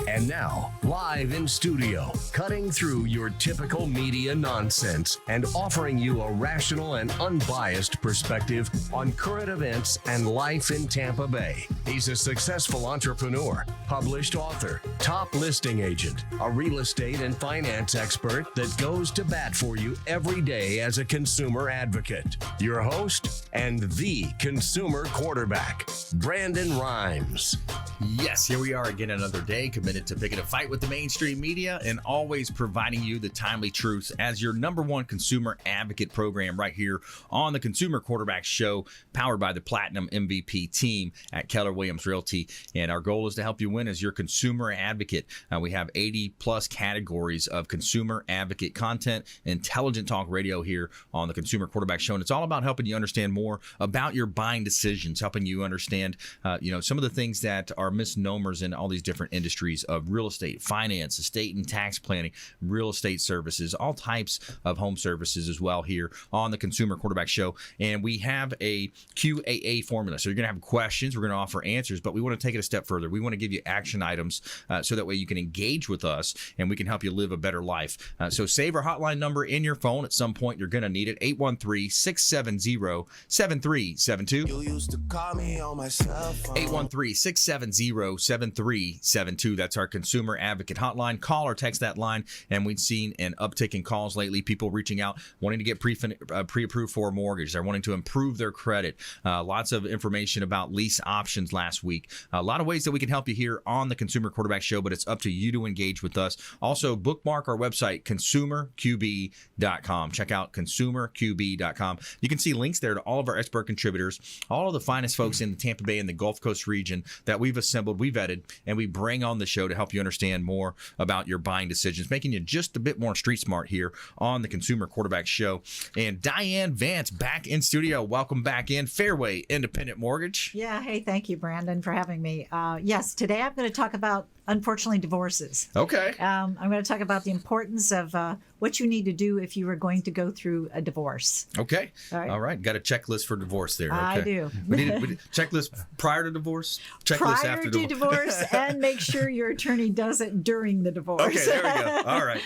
And now, live in studio, cutting through your typical media nonsense and offering you a rational and unbiased perspective on current events and life in Tampa Bay. He's a successful entrepreneur, published author, top listing agent, a real estate and finance expert that goes to bat for you every day as a consumer advocate. Your host and the consumer quarterback, Brandon Rhymes. Yes, here we are again another day, committed to picking a fight with the mainstream media and always providing you the timely truths as your number one consumer advocate program right here on the Consumer Quarterback Show, powered by the Platinum MVP team at Keller Williams Realty. And our goal is to help you win as your consumer advocate. We have 80 plus categories of consumer advocate content, intelligent talk radio here on the Consumer Quarterback Show. And it's all about helping you understand more about your buying decisions, helping you understand, some of the things that are misnomers in all these different industries of real estate, finance, estate and tax planning, real estate services, all types of home services as well here on the Consumer Quarterback Show. And we have a QAA formula. So you're going to have questions, we're going to offer answers, but we want to take it a step further. We want to give you action items so that way you can engage with us and we can help you live a better life. So save our hotline number in your phone. At some point, you're going to need it. 813-670-7372. You used to call me on my cell phone. 813-670-7372. That's our consumer advocate hotline. Call or text that line, and we've seen an uptick in calls lately. People reaching out, wanting to get pre-approved for a mortgage. They're wanting to improve their credit. Lots of information about lease options last week. A lot of ways that we can help you here on the Consumer Quarterback Show, but it's up to you to engage with us. Also, bookmark our website, consumerqb.com. Check out consumerqb.com. You can see links there to all of our expert contributors, all of the finest folks in the Tampa Bay and the Gulf Coast region that we've assembled, we vetted, and we bring on the show to help you understand more about your buying decisions, making you just a bit more street smart here on the Consumer Quarterback Show. And Diane, Vance back in studio. Welcome back in. Fairway Independent Mortgage. Yeah. Hey, thank you, Brandon, for having me. Yes, today I'm going to talk about, unfortunately, divorces. Okay. I'm going to talk about the importance of what you need to do if you are going to go through a divorce. Okay. All right. Got a checklist for divorce there. Okay. I do. We need checklist prior to divorce, checklist prior after to divorce, and make sure your attorney does it during the divorce. Okay, there we go. All right.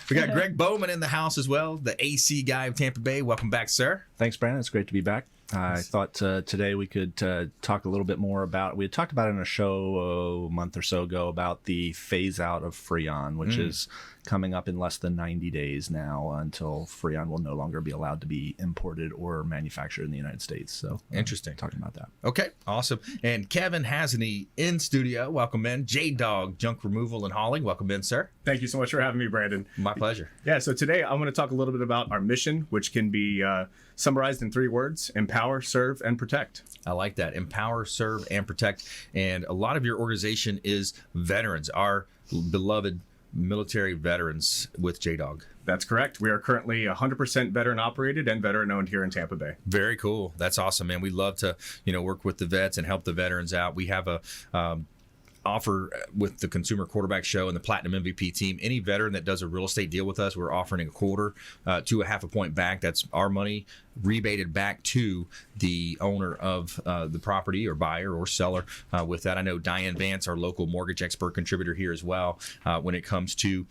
We got Gregg Bowman in the house as well, the AC guy of Tampa Bay. Welcome back, sir. Thanks, Brandon. It's great to be back. I thought today we could talk a little bit more about, we had talked about it in a show a month or so ago about the phase out of Freon, which is coming up in less than 90 days now until Freon will no longer be allowed to be imported or manufactured in the United States. So interesting. Talking about that. Okay, awesome. And Kevin Haseney in studio. Welcome in. JDog Junk Removal and Hauling. Welcome in, sir. Thank you so much for having me, Brandon. My pleasure. Yeah, so today I'm going to talk a little bit about our mission, which can be summarized in 3 words: empower, serve, and protect. I like that. Empower, serve, and protect. And a lot of your organization is veterans, our beloved military veterans with JDog. That's correct. We are currently 100% veteran operated and veteran owned here in Tampa Bay. Very cool. That's awesome, man. We love to, work with the vets and help the veterans out. We have a offer with the Consumer Quarterback Show and the Platinum MVP team. Any veteran that does a real estate deal with us, we're offering a quarter to a half a point back. That's our money rebated back to the owner of the property or buyer or seller. With that, I know Diane, Vance, our local mortgage expert contributor here as well. When it comes to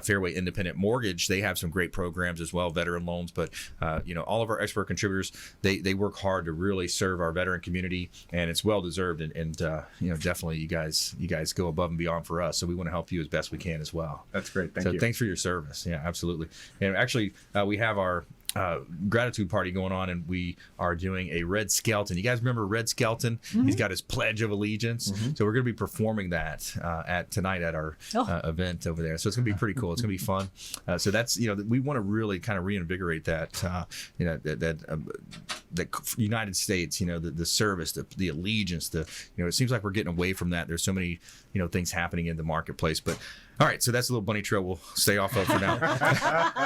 Fairway Independent Mortgage, they have some great programs as well, veteran loans. But all of our expert contributors, they work hard to really serve our veteran community, and it's well deserved. And definitely you guys go above and beyond for us. So we want to help you as best we can as well. That's great. Thank you. Thanks for your service. Yeah, absolutely. And actually, we have our gratitude party going on, and we are doing a Red Skelton. You guys remember Red Skelton? Mm-hmm. He's got his Pledge of Allegiance. Mm-hmm. So we're going to be performing that tonight at our event over there. So it's going to be pretty cool. It's going to be fun. So that's, we want to really kind of reinvigorate that, the United States, the service, the allegiance, it seems like we're getting away from that. There's so many, things happening in the marketplace, but All right, so that's a little bunny trail we'll stay off of for now.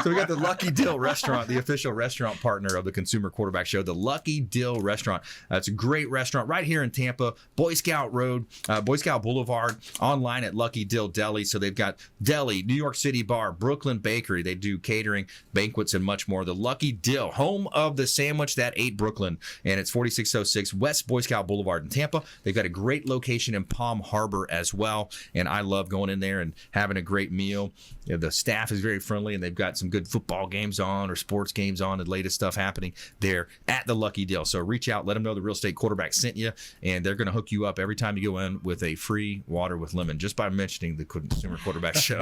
So we got the Lucky Dill Restaurant, the official restaurant partner of the Consumer Quarterback Show, the Lucky Dill Restaurant. It's a great restaurant right here in Tampa, Boy Scout Road, Boy Scout Boulevard, online at Lucky Dill Deli. So they've got deli, New York City bar, Brooklyn Bakery. They do catering, banquets, and much more. The Lucky Dill, home of the sandwich that ate Brooklyn, and it's 4606 West Boy Scout Boulevard in Tampa. They've got a great location in Palm Harbor as well, and I love going in there and having a great meal. You know, the staff is very friendly, and they've got some good football games on or sports games on, the latest stuff happening there at the Lucky Dill. So reach out, let them know the Real Estate Quarterback sent you, and they're going to hook you up every time you go in with a free water with lemon just by mentioning the Consumer Quarterback Show.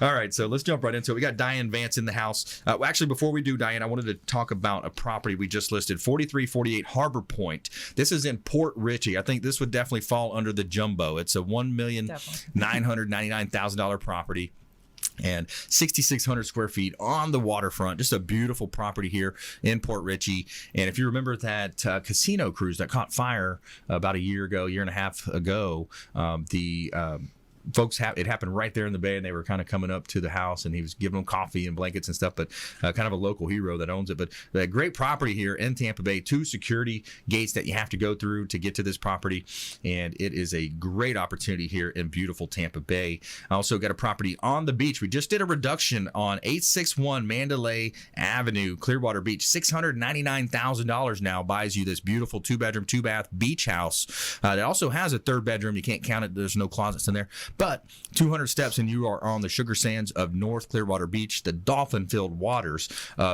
All right, so let's jump right into it. We got Diane Vance in the house. Actually, before we do, Diane, I wanted to talk about a property we just listed, 4348 Harbor Point. This is in Port Richey. I think this would definitely fall under the jumbo. It's a $1,999,000 property and 6,600 square feet on the waterfront. Just a beautiful property here in Port Richey. And if you remember that casino cruise that caught fire about a year and a half ago, folks, it happened right there in the bay, and they were kind of coming up to the house, and he was giving them coffee and blankets and stuff, but kind of a local hero that owns it. But a great property here in Tampa Bay, 2 security gates that you have to go through to get to this property, and it is a great opportunity here in beautiful Tampa Bay. I also got a property on the beach. We just did a reduction on 861 Mandalay Avenue, Clearwater Beach. $699,000 now buys you this beautiful 2-bedroom, 2-bath beach house that also has a 3rd bedroom. You can't count it. There's no closets in there. But 200 steps and you are on the sugar sands of North Clearwater Beach, the dolphin-filled waters,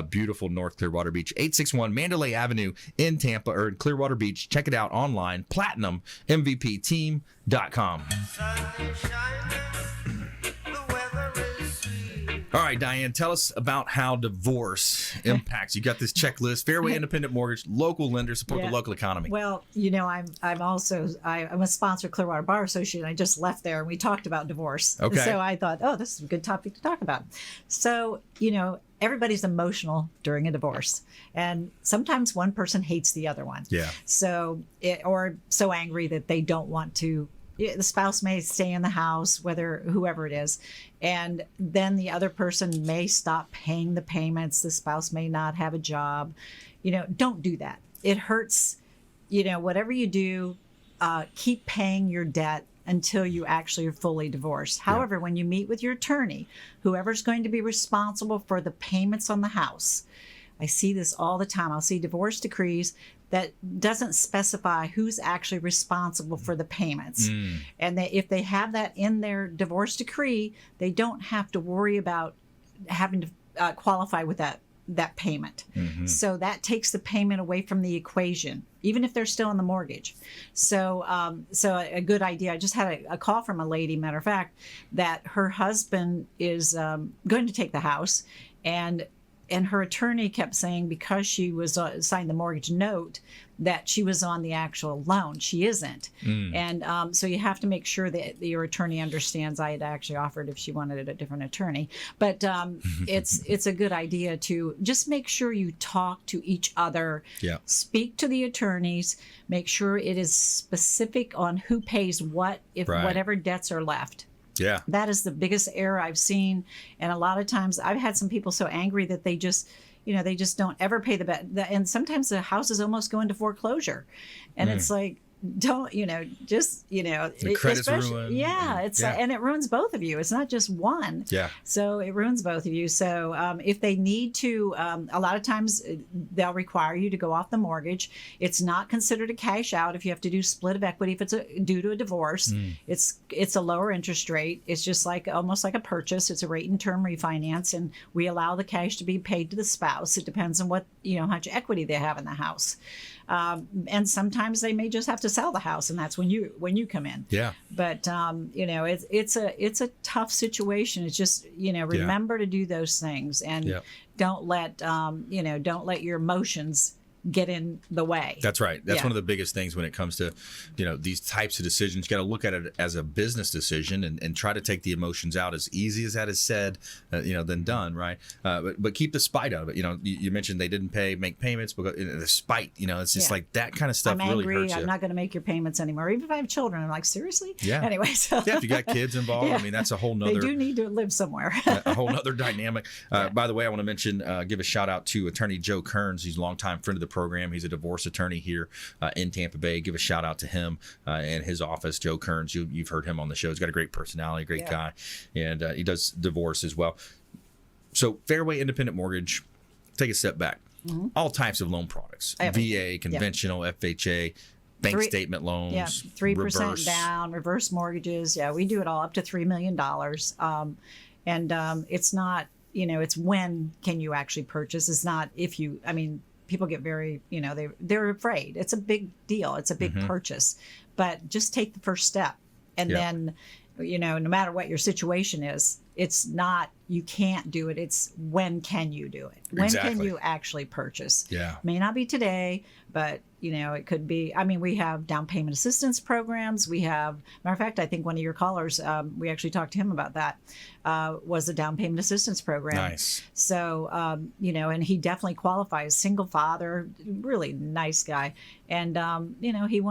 beautiful North Clearwater Beach. 861 Mandalay Avenue in Tampa, or in Clearwater Beach. Check it out online, platinummvpteam.com. All right, Diane, tell us about how divorce impacts. You got this checklist: Fairway Independent Mortgage, local lenders, support the local economy. Well, I'm a sponsor of Clearwater Bar Association. I just left there, and we talked about divorce. Okay. So I thought, this is a good topic to talk about. So, everybody's emotional during a divorce, and sometimes one person hates the other one. Yeah. So, or so angry that they don't want to. The spouse may stay in the house, whoever it is, and then the other person may stop paying the payments. The spouse may not have a job. Don't do that. It hurts. Whatever you do, keep paying your debt until you actually are fully divorced. However, when you meet with your attorney, whoever's going to be responsible for the payments on the house, I see this all the time. I'll see divorce decrees that doesn't specify who's actually responsible for the payments. And if they have that in their divorce decree, they don't have to worry about having to qualify with that payment. So that takes the payment away from the equation, even if they're still in the mortgage. So a good idea. I just had a call from a lady, matter of fact, that her husband is going to take the house, and her attorney kept saying because she was signed the mortgage note that she was on the actual loan. She isn't. And so you have to make sure that your attorney understands. I had actually offered if she wanted a different attorney. But it's a good idea to just make sure you talk to each other. Yeah. Speak to the attorneys. Make sure it is specific on who pays what if whatever debts are left. Yeah. That is the biggest error I've seen. And a lot of times I've had some people so angry that they just don't ever pay the bet. And sometimes the house is almost going to foreclosure. And it's like, don't, the credit's ruined. Yeah, and it ruins both of you. It's not just one. Yeah. So it ruins both of you. So if they need to, a lot of times they'll require you to go off the mortgage. It's not considered a cash out if you have to do split of equity. If it's due to a divorce, it's a lower interest rate. It's just almost like a purchase. It's a rate and term refinance, and we allow the cash to be paid to the spouse. It depends on what how much equity they have in the house. And sometimes they may just have to sell the house, and that's when you come in. Yeah. But it's a tough situation. It's just remember to do those things, and don't let your emotions get in the way. That's right. That's Yeah. one of the biggest things when it comes to, these types of decisions. You got to look at it as a business decision and try to take the emotions out. As easy as that is said, than done, right? But keep the spite out of it. You mentioned they didn't make payments, but the spite, it's just like that kind of stuff I'm really angry. hurts you. I'm not going to make your payments anymore. Even if I have children, I'm like, seriously? Yeah. Anyway, so Yeah, if you got kids involved, that's a whole nother. they do need to live somewhere. A whole nother dynamic. By the way, I want to mention, give a shout out to attorney Joe Kearns. He's a longtime friend of the program. He's a divorce attorney here in Tampa Bay. Give a shout out to him and his office, Joe Kearns. You've heard him on the show. He's got a great personality, great guy, and he does divorce as well. So Fairway Independent Mortgage, take a step back. All types of loan products, VA, conventional, FHA, bank statement loans, 3% down, reverse mortgages. Yeah, we do it all up to $3 million. And it's not, it's when can you actually purchase. It's not if you, people get very, they're afraid. It's a big deal. It's a big purchase. But just take the first step. And then, no matter what your situation is, it's not, you can't do it. It's when can you do it? When can you actually purchase? Yeah. May not be today, but it could be. We have down payment assistance programs. We have, matter of fact, I think one of your callers, we actually talked to him about that, was a down payment assistance program. Nice. So, and he definitely qualifies. Single father, really nice guy. And, he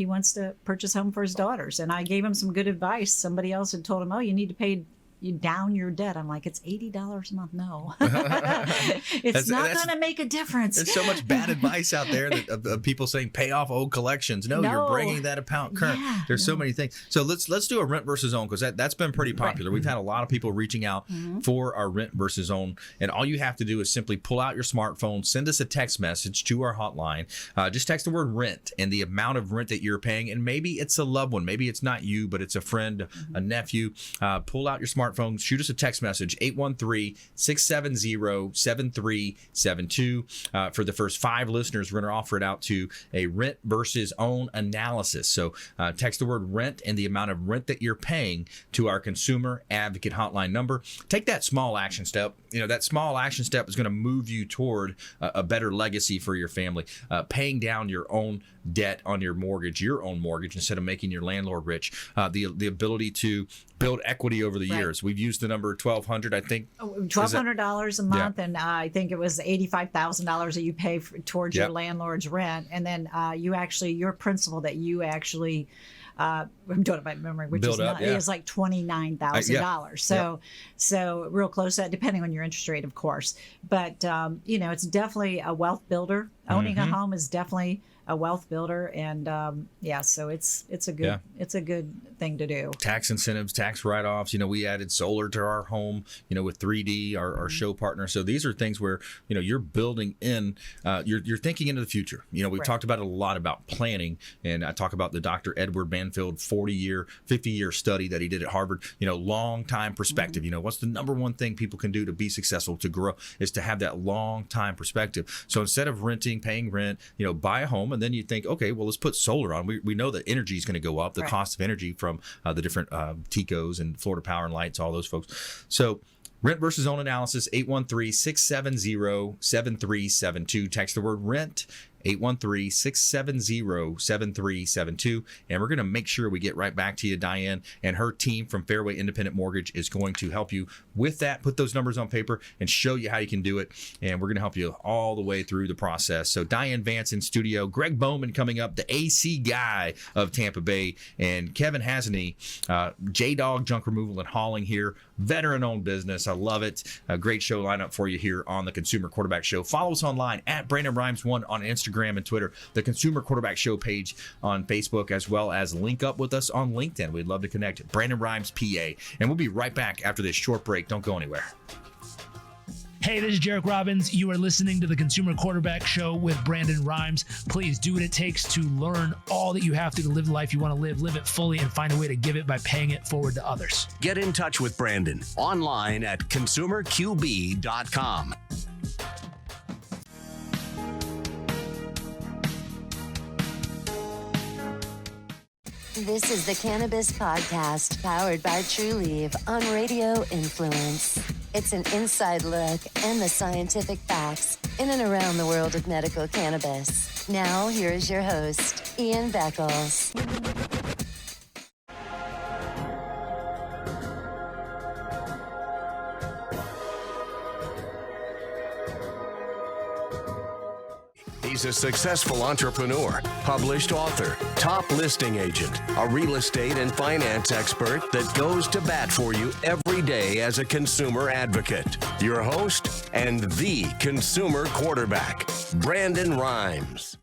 wants to purchase a home for his daughters. And I gave him some good advice. Somebody else had told him, you need to pay you down your debt. I'm like, it's $80 a month. No, it's not going to make a difference. There's so much bad advice out there of people saying pay off old collections. No, you're bringing that account current. There's so many things. So let's do a rent versus own, because that's been pretty popular. We've had a lot of people reaching out for our rent versus own, and all you have to do is simply pull out your smartphone, send us a text message to our hotline. Just text the word rent and the amount of rent that you're paying, and maybe it's a loved one, maybe it's not you, but it's a friend, a nephew. Pull out your smartphone, shoot us a text message, 813-670-7372. For the first 5 listeners, we're going to offer it out to a rent versus own analysis. So text the word rent and the amount of rent that you're paying to our consumer advocate hotline number. Take that small action step. That small action step is going to move you toward a better legacy for your family. Paying down your own debt on your mortgage, instead of making your landlord rich. The ability to build equity over the years. We've used the number $1,200, I think. $1,200 a month, and I think it was $85,000 that you pay towards your landlord's rent, and then your principal that you actually. I'm doing it by memory, which is like $29,000. So real close to that, depending on your interest rate, of course. But it's definitely a wealth builder. Owning a home is definitely a wealth builder, and so it's a good thing to do. Tax incentives, tax write-offs. We added solar to our home. With 3D, our show partner. So these are things where you're building in. You're thinking into the future. We've talked about a lot about planning, and I talk about the Dr. Edward Banfield 50-year study that he did at Harvard. Long time perspective. What's the number one thing people can do to be successful, to grow, is to have that long time perspective. So instead of paying rent, buy a home. And then you think, okay, well, let's put solar on. We know that energy is going to go up, the cost of energy from the different TECOs and Florida Power and Lights, all those folks. So rent versus own analysis, 813-670-7372. Text the word rent, 813-670-7372. And we're going to make sure we get right back to you. Diane and her team from Fairway Independent Mortgage is going to help you with that, put those numbers on paper and show you how you can do it. And we're going to help you all the way through the process. So Diane, Vance in studio, Gregg Bowman coming up, the AC guy of Tampa Bay, and Kevin Haseney, JDog Junk Removal and Hauling here, veteran-owned business. I love it. A great show lineup for you here on the Consumer Quarterback Show. Follow us online at Brandon Rhymes1 on Instagram and Twitter, the Consumer Quarterback Show page on Facebook, as well as link up with us on LinkedIn. We'd love to connect. Brandon Rhymes, PA. And we'll be right back after this short break. Don't go anywhere. Hey, this is Jarek Robbins. You are listening to the Consumer Quarterback Show with Brandon Rhymes. Please do what it takes to learn all that you have to live the life you want to live it fully, and find a way to give it by paying it forward to others. Get in touch with Brandon online at consumerqb.com. This is the Cannabis Podcast, powered by True Leaf on Radio Influence. It's an inside look and the scientific facts in and around the world of medical cannabis. Now, here is your host, Ian Beckles. He's a successful entrepreneur, published author, top listing agent, a real estate and finance expert that goes to bat for you every day as a consumer advocate. Your host and the consumer quarterback, Brandon Rhymes.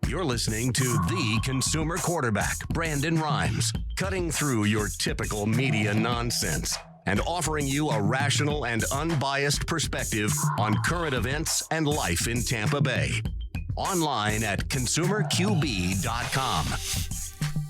You're listening to the consumer quarterback, Brandon Rhymes, cutting through your typical media nonsense and offering you a rational and unbiased perspective on current events and life in Tampa Bay. Online at consumerqb.com.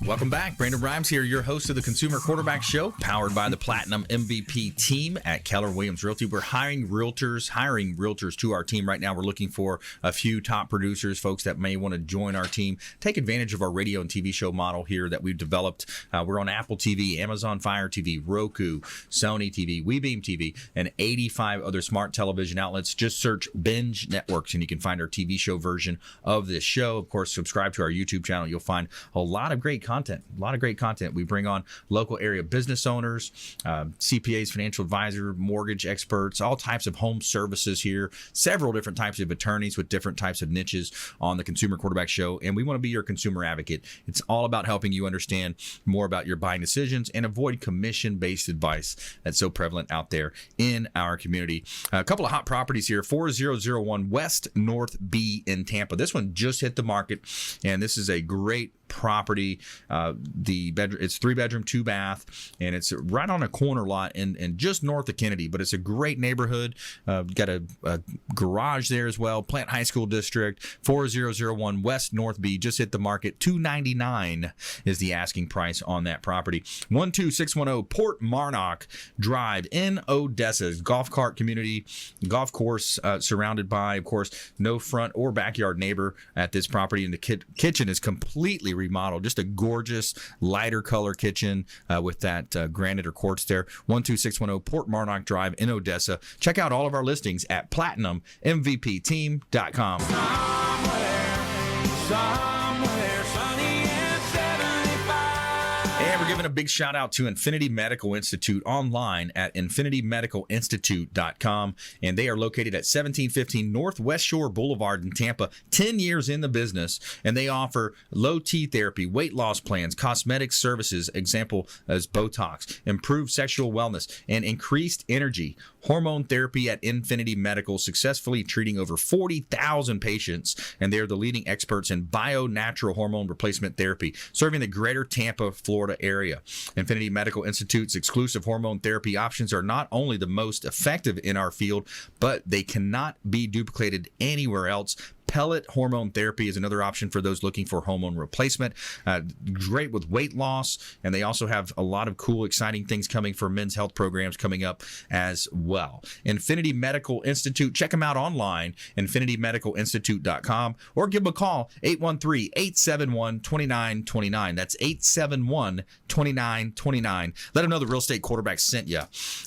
Welcome back. Brandon Rhymes here, your host of the Consumer Quarterback Show, powered by the Platinum MVP team at Keller Williams Realty. We're hiring realtors to our team right now. We're looking for a few top producers, folks that may want to join our team, take advantage of our radio and TV show model here that we've developed. We're on Apple TV, Amazon Fire TV, Roku, Sony TV, WeBeam TV, and 85 other smart television outlets. Just search Binge Networks and you can find our TV show version of this show. Of course, subscribe to our YouTube channel. You'll find a lot of great content. We bring on local area business owners, CPAs, financial advisor, mortgage experts, all types of home services here, several different types of attorneys with different types of niches on the Consumer Quarterback Show. And we want to be your consumer advocate. It's all about helping you understand more about your buying decisions and avoid commission-based advice that's so prevalent out there in our community. A couple of hot properties here, 4001 West North B in Tampa. This one just hit the market, and this is a great property. It's 3-bedroom, 2-bath, and it's right on a corner lot and just north of Kennedy, but it's a great neighborhood. Got a garage there as well. Plant High School District. 4001 West North B just hit the market. $299 is the asking price on that property. 12610 Port Marnock Drive in Odessa. Golf cart community, golf course surrounded by, of course, no front or backyard neighbor at this property, and the kitchen is completely remodeled. Just a gorgeous lighter color kitchen with that granite or quartz there. 12610 Port Marnock Drive in Odessa. Check out all of our listings at PlatinumMVPTeam.com. Somewhere sunny and 75. Hey, we're giving a big shout out to Infinity Medical Institute online at infinitymedicalinstitute.com. And they are located at 1715 Northwest Shore Boulevard in Tampa, 10 years in the business. And they offer low T therapy, weight loss plans, cosmetic services, example as Botox, improved sexual wellness, and increased energy. Hormone therapy at Infinity Medical, successfully treating over 40,000 patients. And they're the leading experts in bio-natural hormone replacement therapy, serving the greater Tampa, Florida area. Infinity Medical Institute's exclusive hormone therapy options are not only the most effective in our field, but they cannot be duplicated anywhere else. Pellet hormone therapy is another option for those looking for hormone replacement. Great with weight loss, and they also have a lot of cool, exciting things coming for men's health programs coming up as well. Infinity Medical Institute, check them out online, infinitymedicalinstitute.com, or give them a call, 813-871-2929. That's 871-2929. Let them know the Real Estate Quarterback sent you.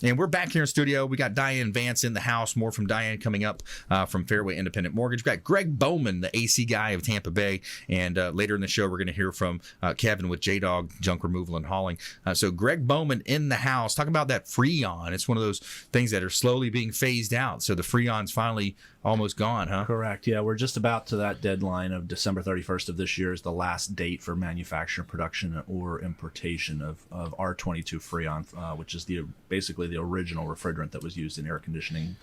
And we're back here in studio. We got Diane and Vance in the house. More from Diane coming up from Fairway Independent Mortgage. We've got Gregg Bowman, the AC guy of Tampa Bay. And later in the show, we're going to hear from Kevin with JDog Junk Removal and Hauling. So Gregg Bowman in the house. Talk about that Freon. It's one of those things that are slowly being phased out. So the Freon's finally almost gone, huh? Correct. Yeah, we're just about to that deadline of December 31st of this year is the last date for manufacture, production, or importation of R22 Freon, which is basically the original refrigerant that was used in air conditioning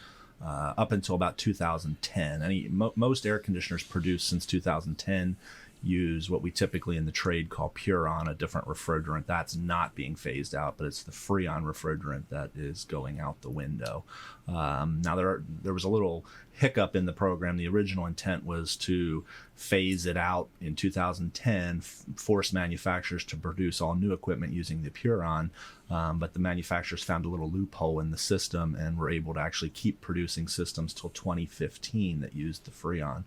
up until about 2010. Most air conditioners produced since 2010 use what we typically in the trade call Puron, a different refrigerant. That's not being phased out, but it's the Freon refrigerant that is going out the window. Now, there was a little hiccup in the program. The original intent was to phase it out in 2010, force manufacturers to produce all new equipment using the Puron, but the manufacturers found a little loophole in the system and were able to actually keep producing systems till 2015 that used the Freon.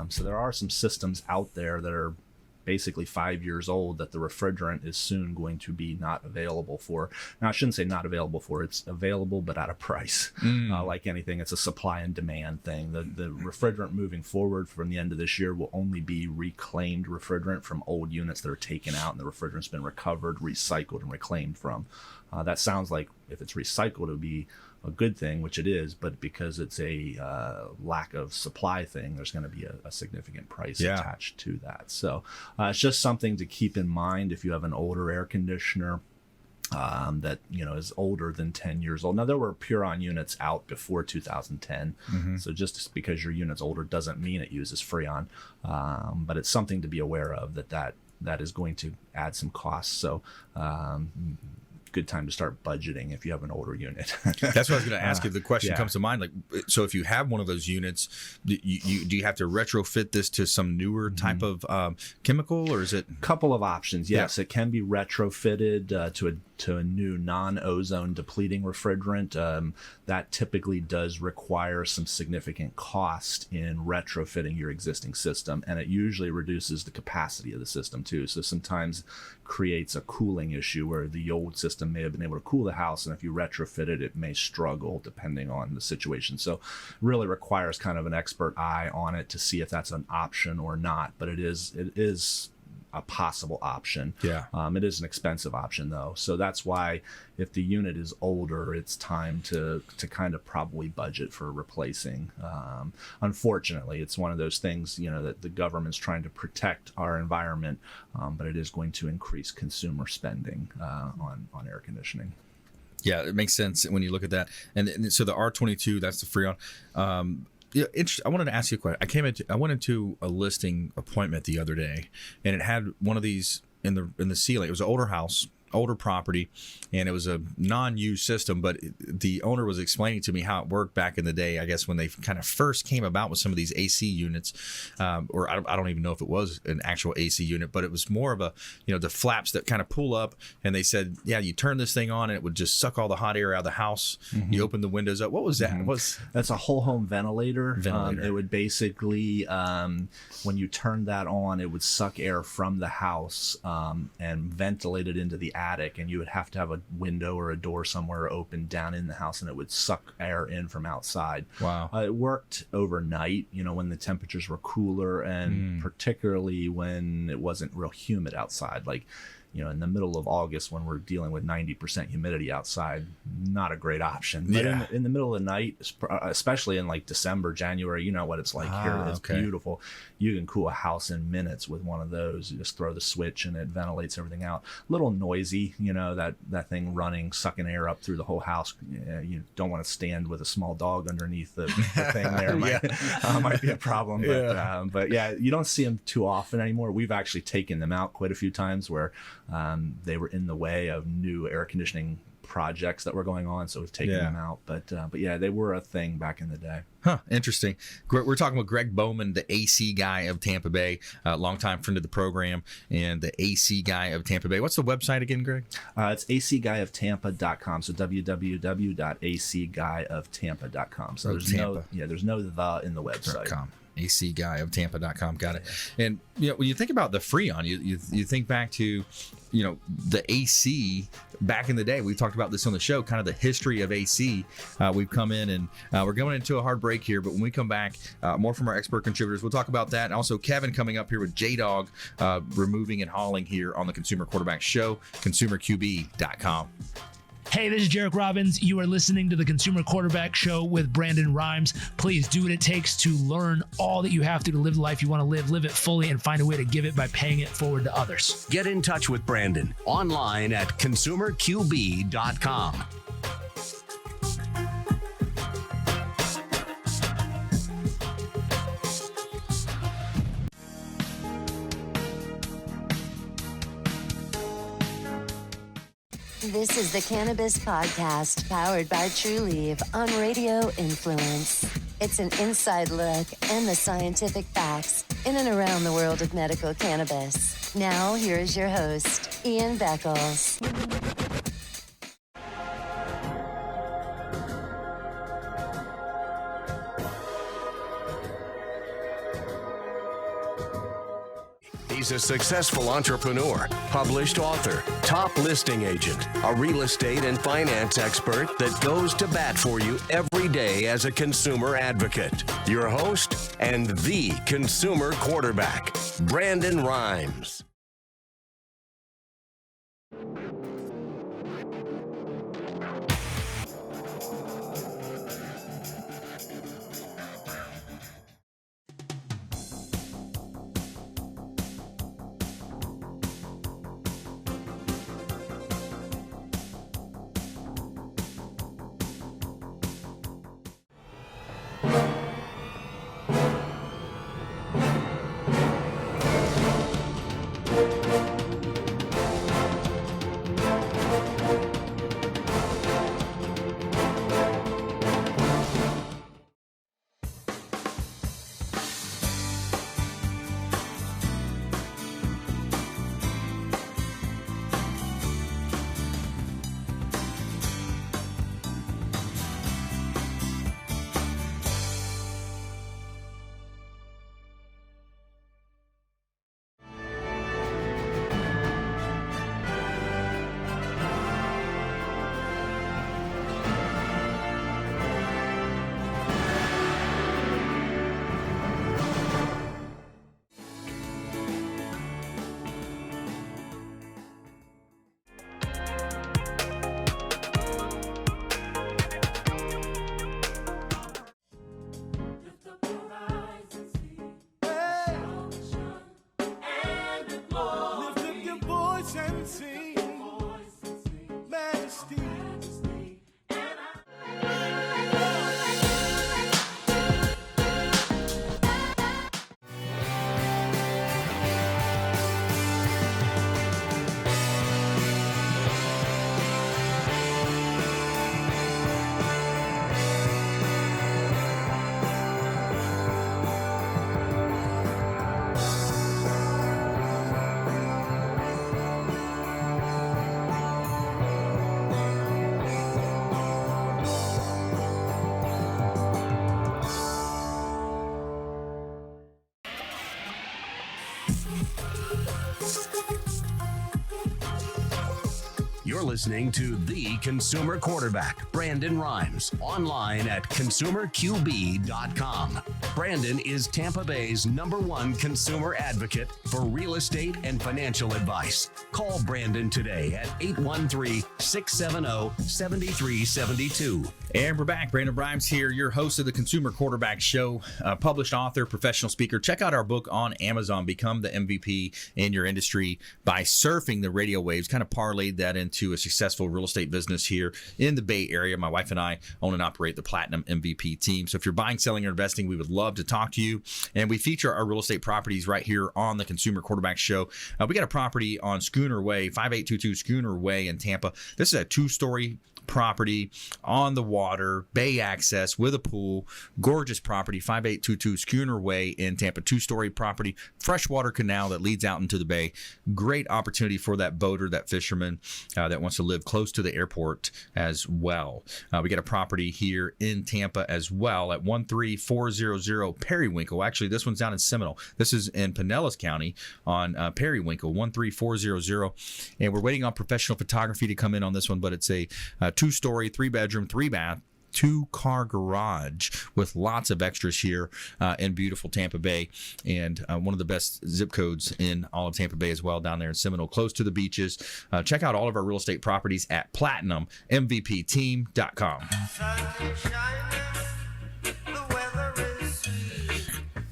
So there are some systems out there that are basically 5 years old that the refrigerant is soon going to be not available for. Now, I shouldn't say not available for. It's available, but at a price. Like anything, it's a supply and demand thing. The refrigerant moving forward from the end of this year will only be reclaimed refrigerant from old units that are taken out and the refrigerant's been recovered, recycled, and reclaimed from. That sounds like if it's recycled, it would be a good thing, which it is, but because it's a lack of supply thing, there's going to be a significant price attached to that. So it's just something to keep in mind if you have an older air conditioner that is older than 10 years old. Now, there were Puron units out before 2010, so just because your unit's older doesn't mean it uses Freon, but it's something to be aware of that is going to add some costs. So good time to start budgeting if you have an older unit. That's what I was going to ask you. The question comes to mind, like, so if you have one of those units, do you have to retrofit this to some newer type of chemical, or is it? Couple of options. Yes, it can be retrofitted to a new non-ozone depleting refrigerant. That typically does require some significant cost in retrofitting your existing system, and it usually reduces the capacity of the system too. So sometimes creates a cooling issue where the old system may have been able to cool the house, and if you retrofit it, it may struggle depending on the situation. So really requires kind of an expert eye on it to see if that's an option or not, but it is a possible option. It is an expensive option though, so that's why if the unit is older, it's time to kind of probably budget for replacing. Unfortunately, it's one of those things that the government's trying to protect our environment, but it is going to increase consumer spending on air conditioning. Yeah, it makes sense when you look at that. And so the R22, that's the Freon. I wanted to ask you a question. I went into a listing appointment the other day, and it had one of these in the ceiling. It was an older house, older property, and it was a non-used system, but the owner was explaining to me how it worked back in the day, I guess when they kind of first came about with some of these AC units, or I don't even know if it was an actual AC unit, but it was more of a, the flaps that kind of pull up, and they said, you turn this thing on and it would just suck all the hot air out of the house. You open the windows up. What was that? That's a whole home ventilator. It would basically, when you turn that on, it would suck air from the house and ventilate it into the attic, and you would have to have a window or a door somewhere open down in the house, and it would suck air in from outside. Wow. It worked overnight, when the temperatures were cooler, and particularly when it wasn't real humid outside. Like in the middle of August when we're dealing with 90% humidity outside, not a great option. But in the middle of the night, especially in like December, January, you know what it's like here. It's beautiful. You can cool a house in minutes with one of those. You just throw the switch and it ventilates everything out. A little noisy, that thing running, sucking air up through the whole house. You don't want to stand with a small dog underneath the thing there. Might be a problem. But you don't see them too often anymore. We've actually taken them out quite a few times where they were in the way of new air conditioning projects that were going on, so we've taken them out. But they were a thing back in the day. Interesting. We're talking with Gregg Bowman, the AC guy of Tampa Bay, longtime friend of the program, and the AC guy of Tampa Bay. What's the website again, Greg? It's acguyoftampa.com. So www.acguyoftampa.com. So there's no the in the website. acguyoftampa.com. Got it. And when you think about the Freon, you think back to the AC back in the day. We've talked about this on the show, kind of the history of AC. We've come in and we're going into a hard break here, but when we come back, more from our expert contributors, we'll talk about that. And also Kevin coming up here with JDog, removing and hauling here on the Consumer Quarterback Show, consumerqb.com. Hey, this is Jarek Robbins. You are listening to the Consumer Quarterback Show with Brandon Rhymes. Please do what it takes to learn all that you have to live the life you want to live it fully, and find a way to give it by paying it forward to others. Get in touch with Brandon online at consumerqb.com. This is the Cannabis Podcast, powered by True Leaf on Radio Influence. It's an inside look and the scientific facts in and around the world of medical cannabis. Now, here is your host, Ian Beckles. He's a successful entrepreneur, published author, top listing agent, a real estate and finance expert that goes to bat for you every day as a consumer advocate. Your host and the consumer quarterback, Brandon Rhymes. You're listening to the consumer quarterback, Brandon Rhymes, online at consumerqb.com. Brandon is Tampa Bay's #1 consumer advocate for real estate and financial advice. Call Brandon today at 813-670-7372. And we're back. Brandon Rhymes here, your host of the Consumer Quarterback Show, published author, professional speaker. Check out our book on Amazon, Become the MVP in Your Industry by Surfing the Radio Waves. Kind of parlayed that into a successful real estate business here in the Bay Area. My wife and I own and operate the Platinum MVP team. So if you're buying, selling, or investing, we would love to talk to you. And we feature our real estate properties right here on the Consumer Quarterback Show. We got a property on Schooner Way, 5822 Schooner Way in Tampa. This is a 2-story property on the water, bay access with a pool, gorgeous property, 5822 Schooner Way in Tampa, 2-story property, freshwater canal that leads out into the bay. Great opportunity for that boater, that fisherman that wants to live close to the airport as well. We got a property here in Tampa as well at 13400 Periwinkle. Actually, this one's down in Seminole. This is in Pinellas County on Periwinkle, 13400. And we're waiting on professional photography to come in on this one, but it's a 2-story, 3-bedroom, 3-bath, 2-car garage with lots of extras here in beautiful Tampa Bay, and one of the best zip codes in all of Tampa Bay as well, down there in Seminole, close to the beaches. Check out all of our real estate properties at PlatinumMVPteam.com.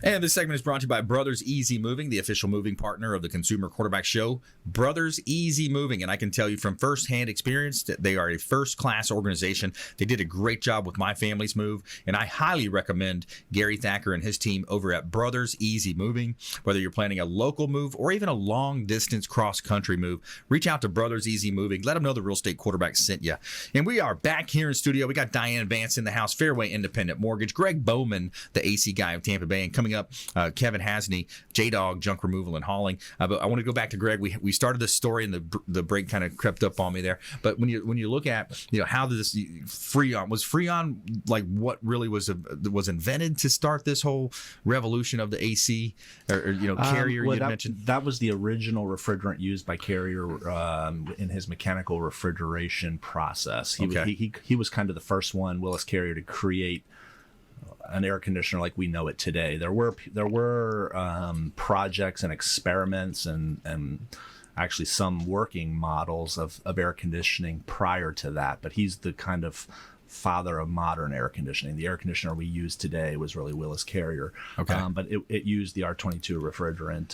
And this segment is brought to you by Brothers Easy Moving, the official moving partner of the Consumer Quarterback Show. Brothers Easy Moving, and I can tell you from firsthand experience that they are a first-class organization. They did a great job with my family's move, and I highly recommend Gary Thacker and his team over at Brothers Easy Moving. Whether you're planning a local move or even a long-distance cross-country move, reach out to Brothers Easy Moving. Let them know the real estate quarterback sent you. And we are back here in studio. We got Diane and Vance in the house, Fairway Independent Mortgage, Gregg Bowman, the AC guy of Tampa Bay, and coming up, Kevin Haseney, JDog, Junk Removal and Hauling. But I want to go back to Gregg. We started this story and the break kind of crept up on me there. But when you look at how this Freon like what really was invented to start this whole revolution of the AC or Carrier you mentioned? That was the original refrigerant used by Carrier in his mechanical refrigeration process. He was kind of the first one, Willis Carrier, to create an air conditioner like we know it today. There were projects and experiments and actually some working models of air conditioning prior to that, but he's the kind of father of modern air conditioning. The air conditioner we use today was really Willis Carrier, but it used the R22 refrigerant.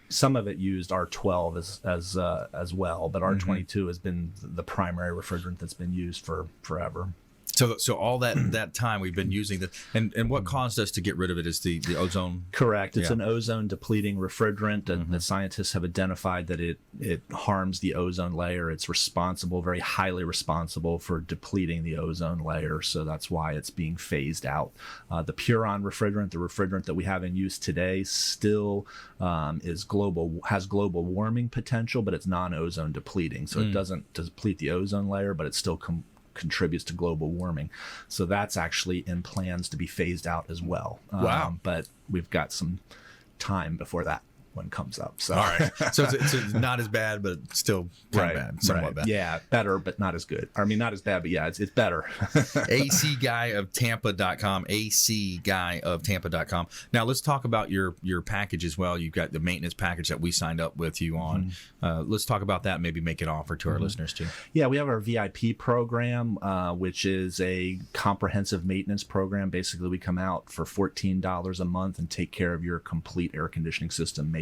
Some of it used R12 as well, but R22 has been the primary refrigerant that's been used for forever. So all that time we've been using this, and what caused us to get rid of it is the ozone. Correct. It's an ozone depleting refrigerant, and the scientists have identified that it harms the ozone layer. It's very highly responsible for depleting the ozone layer. So that's why it's being phased out. The Freon refrigerant, the refrigerant that we have in use today, still has global warming potential, but it's non-ozone depleting. So it doesn't deplete the ozone layer, but it still contributes to global warming. So that's actually in plans to be phased out as well. Wow. But we've got some time before that one comes up. So. All right. So it's not as bad, but still kind of bad, somewhat bad. Yeah, better, but not as good. I mean, not as bad, but yeah, it's better. ACGuyofTampa.com, ACGuyofTampa.com. Now let's talk about your package as well. You've got the maintenance package that we signed up with you on. Let's talk about that and maybe make an offer to our listeners too. Yeah, we have our VIP program, which is a comprehensive maintenance program. Basically, we come out for $14 a month and take care of your complete air conditioning system maintenance.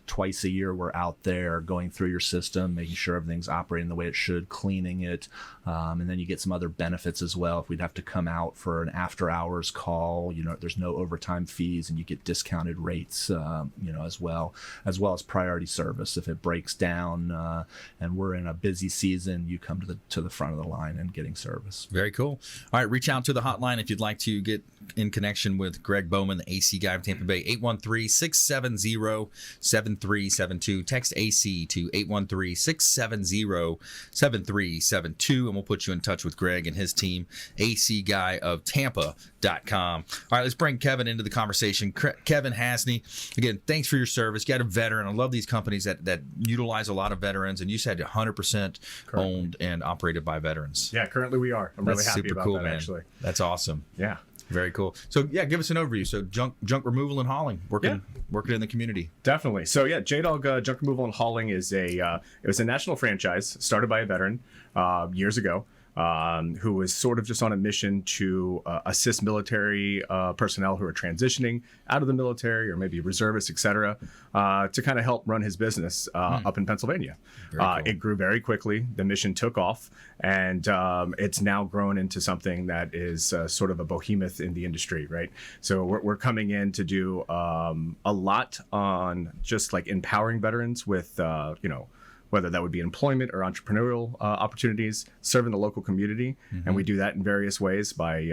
Twice a year, we're out there going through your system, making sure everything's operating the way it should, cleaning it, and then you get some other benefits as well. If we'd have to come out for an after-hours call, there's no overtime fees, and you get discounted rates, as well as priority service. If it breaks down and we're in a busy season, you come to the front of the line and getting service. Very cool. All right, reach out to the hotline if you'd like to get in connection with Gregg Bowman, the AC guy of Tampa Bay, 813-670 813-670-7372. Text AC to 813-670-7372, and we'll put you in touch with Gregg and his team, acguyofttampa.com. All right, let's bring Kevin into the conversation. Kevin Haseney, again, thanks for your service. You got a veteran. I love these companies that utilize a lot of veterans, and you said 100% owned and operated by veterans. Yeah, currently we are. I'm really happy about that, man. actually. That's awesome. Yeah. Very cool. So yeah, give us an overview. So junk removal and hauling, working in the community. Definitely. So yeah, JDog Junk Removal and Hauling is it was a national franchise started by a veteran years ago. Who was sort of just on a mission to assist military personnel who are transitioning out of the military or maybe reservists, et cetera, to kind of help run his business up in Pennsylvania. Cool. It grew very quickly. The mission took off, and it's now grown into something that is sort of a behemoth in the industry, right? So we're coming in to do a lot on just like empowering veterans with, whether that would be employment or entrepreneurial opportunities, serving the local community. And we do that in various ways by,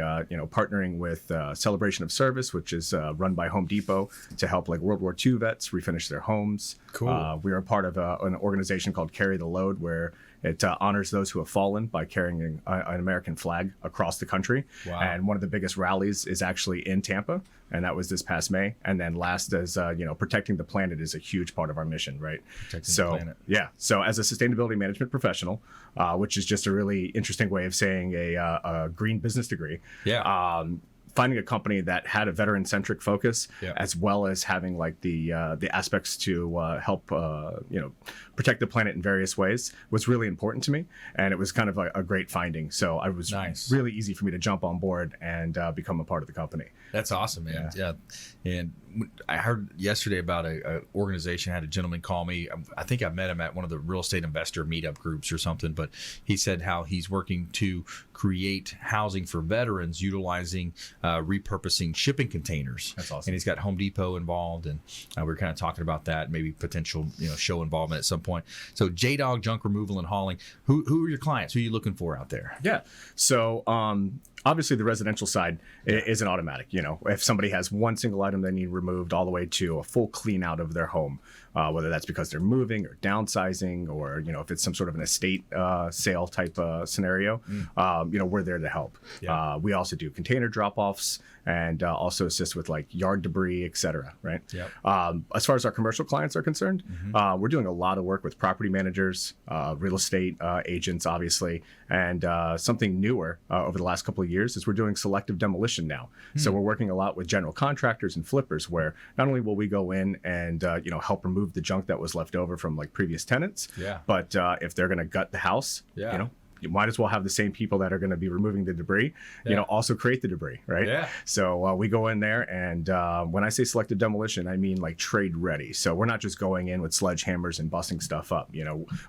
partnering with Celebration of Service, which is run by Home Depot to help like World War II vets refinish their homes. Cool. We are part of an organization called Carry the Load, where it honors those who have fallen by carrying an American flag across the country. Wow. And one of the biggest rallies is actually in Tampa, and that was this past May. And then last is, protecting the planet is a huge part of our mission, right? Protecting the planet. Yeah. So as a sustainability management professional, which is just a really interesting way of saying a green business degree. Yeah. Finding a company that had a veteran-centric focus, Yeah. as well as having like the aspects to help protect the planet in various ways, was really important to me, and it was kind of a great finding. So I was really easy for me to jump on board and become a part of the company. That's awesome, man. Yeah. And I heard yesterday about a organization. I had a gentleman call me. I think I met him at one of the real estate investor meetup groups or something, but he said how he's working to create housing for veterans utilizing repurposing shipping containers. That's awesome. And he's got Home Depot involved, and we're kind of talking about that, maybe potential show involvement at some point. So JDog Junk Removal and Hauling, who are your clients? Who are you looking for out there? Yeah. So obviously the residential side isn't automatic. If somebody has one single item they need removed, all the way to a full clean out of their home, whether that's because they're moving or downsizing, or if it's some sort of an estate sale type scenario, we're there to help. Yeah. We also do container drop-offs and also assist with like yard debris, et cetera, right? Yep. As far as our commercial clients are concerned, we're doing a lot of work with property managers, real estate agents, obviously, and something newer over the last couple of years is we're doing selective demolition now. So we're working a lot with general contractors and flippers, where not only will we go in and help remove the junk that was left over from like previous tenants, but if they're going to gut the house, you might as well have the same people that are going to be removing the debris, also create the debris, right? Yeah. So we go in there, and when I say selective demolition, I mean like trade ready. So we're not just going in with sledgehammers and busting stuff up.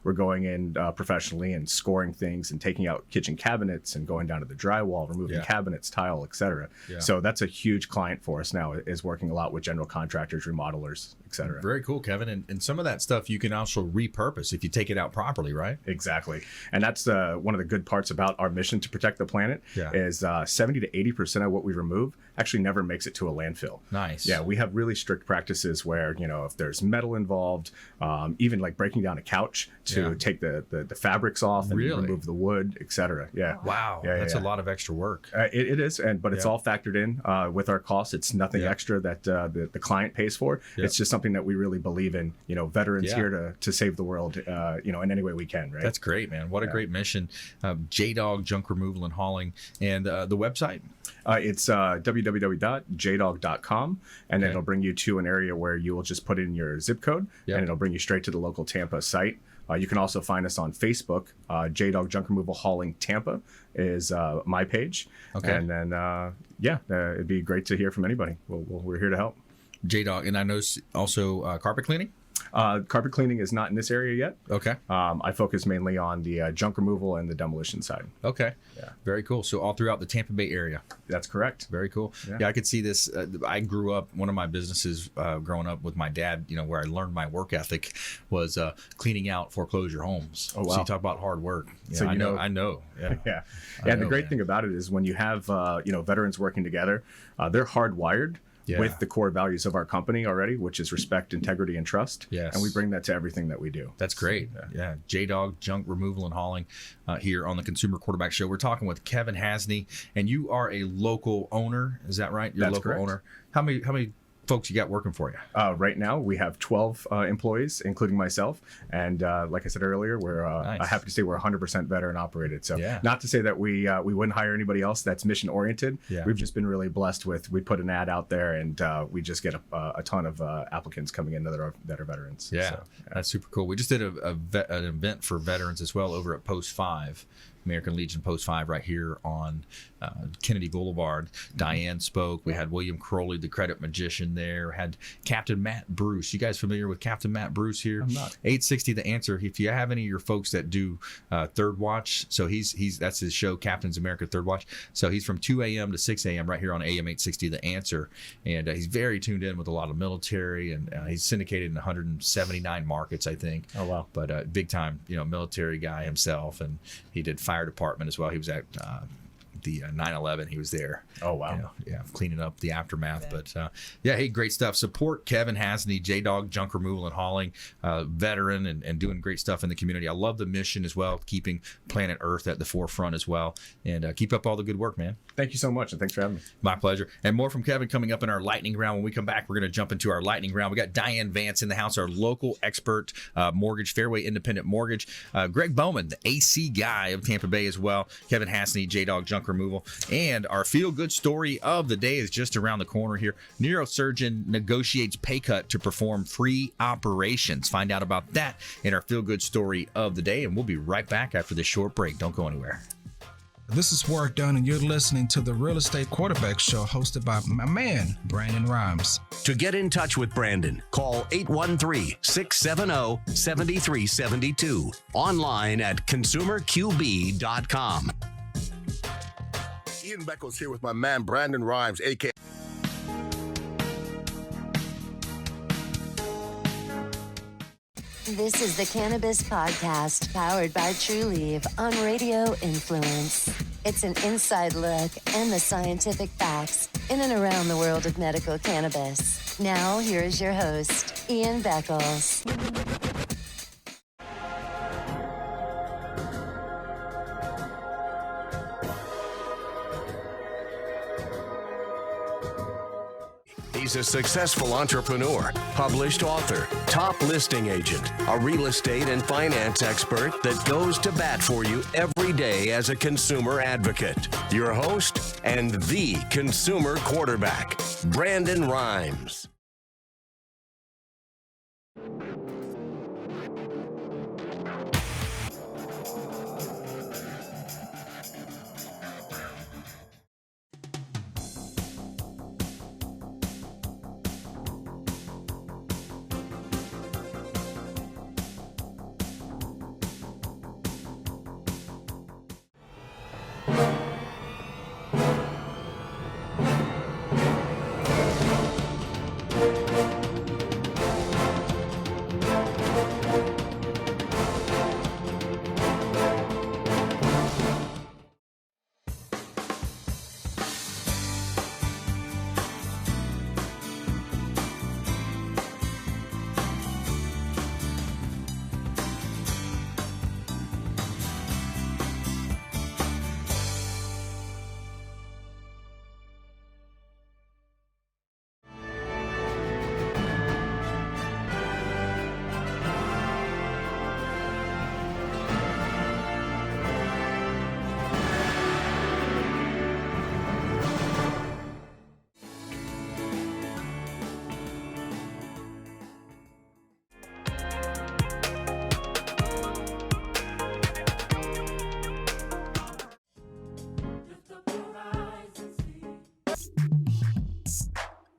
We're going in professionally and scoring things and taking out kitchen cabinets and going down to the drywall, removing cabinets, tile, etc. Yeah. So that's a huge client for us now, is working a lot with general contractors, remodelers, etc. Very cool, Kevin. And some of that stuff you can also repurpose if you take it out properly, right? Exactly. And that's one of the good parts about our mission to protect the planet is 70 to 80% of what we remove actually never makes it to a landfill. Nice. Yeah, we have really strict practices where, if there's metal involved, even like breaking down a couch to take the fabrics off and remove the wood, etc. Yeah. Wow. That's a lot of extra work. It is, but it's all factored in with our costs. It's nothing extra that the client pays for. It's just something that we really believe in. Veterans here to save the world, in any way we can, right? That's great, man. What a great mission. JDog Junk Removal and Hauling, and the website? It's www.jdog.com, and then it'll bring you to an area where you will just put in your zip code, and it'll bring you straight to the local Tampa site. You can also find us on Facebook. JDog Junk Removal Hauling Tampa is my page. Okay. And then, it'd be great to hear from anybody. We're here to help. JDog, and I know also carpet cleaning? Carpet cleaning is not in this area yet. Okay. I focus mainly on the junk removal and the demolition side. Okay. Yeah. Very cool. So all throughout the Tampa Bay area. That's correct. Very cool. Yeah, I could see this. I grew up, one of my businesses growing up with my dad, where I learned my work ethic was cleaning out foreclosure homes. Oh, wow. So you talk about hard work. So I know. Yeah. Yeah. The great thing about it is when you have, veterans working together, they're hardwired with the core values of our company already, which is respect, integrity, and trust. Yes. And we bring that to everything that we do. That's great. Yeah. JDog, junk removal and hauling here on the Consumer Quarterback Show. We're talking with Kevin Haseney, and you are a local owner. Is that right? You're a That's local correct. owner. How many folks you got working for you? Right now, we have 12 employees, including myself. And like I said earlier, we're Nice. happy to say we're 100% veteran operated. So Yeah. not to say that we wouldn't hire anybody else that's mission oriented. Yeah. We've just been really blessed with, we put an ad out there and we just get a ton of applicants coming in that are veterans. Yeah, So, that's super cool. We just did an event for veterans as well over at Post 5, American Legion Post 5 right here on Kennedy Boulevard. Diane spoke. We had William Crowley, the credit magician there. Had Captain Matt Bruce. You guys familiar with Captain Matt Bruce here? I'm not. 860 The Answer. If you have any of your folks that do Third Watch, so he's that's his show, Captain's America Third Watch. So he's from 2 a.m. to 6 a.m. right here on AM 860 The Answer. And he's very tuned in with a lot of military, and he's syndicated in 179 markets, I think. Oh, wow. But big time, military guy himself, and he did fire department as well. He was at the 9/11. He was there. Oh, wow. Cleaning up the aftermath. But hey, great stuff. Support Kevin Haseney, JDog, junk removal and hauling, veteran, and doing great stuff in the community. I love the mission as well, keeping planet Earth at the forefront as well. And keep up all the good work, man. Thank you so much, and thanks for having me. My pleasure. And more from Kevin coming up in our lightning round. When we come back, we're going to jump into our lightning round. We got Diane Vance in the house, our local expert mortgage, Fairway Independent Mortgage. Gregg Bowman, the AC guy of Tampa Bay as well. Kevin Haseney, JDog, junk removal. And our feel-good story of the day is just around the corner here. Neurosurgeon negotiates pay cut to perform free operations. Find out about that in our feel-good story of the day. And we'll be right back after this short break. Don't go anywhere. This is Work Done, and you're listening to the Real Estate Quarterback Show hosted by my man, Brandon Rhymes. To get in touch with Brandon, call 813-670-7372. Online at consumerqb.com. Ian Beckles here with my man, Brandon Rhymes, a.k.a. This is the Cannabis Podcast, powered by TrueLeaf on Radio Influence. It's an inside look and the scientific facts in and around the world of medical cannabis. Now, here is your host, Ian Beckles. He's a successful entrepreneur, published author, top listing agent, a real estate and finance expert that goes to bat for you every day as a consumer advocate. Your host and the consumer quarterback, Brandon Rhymes.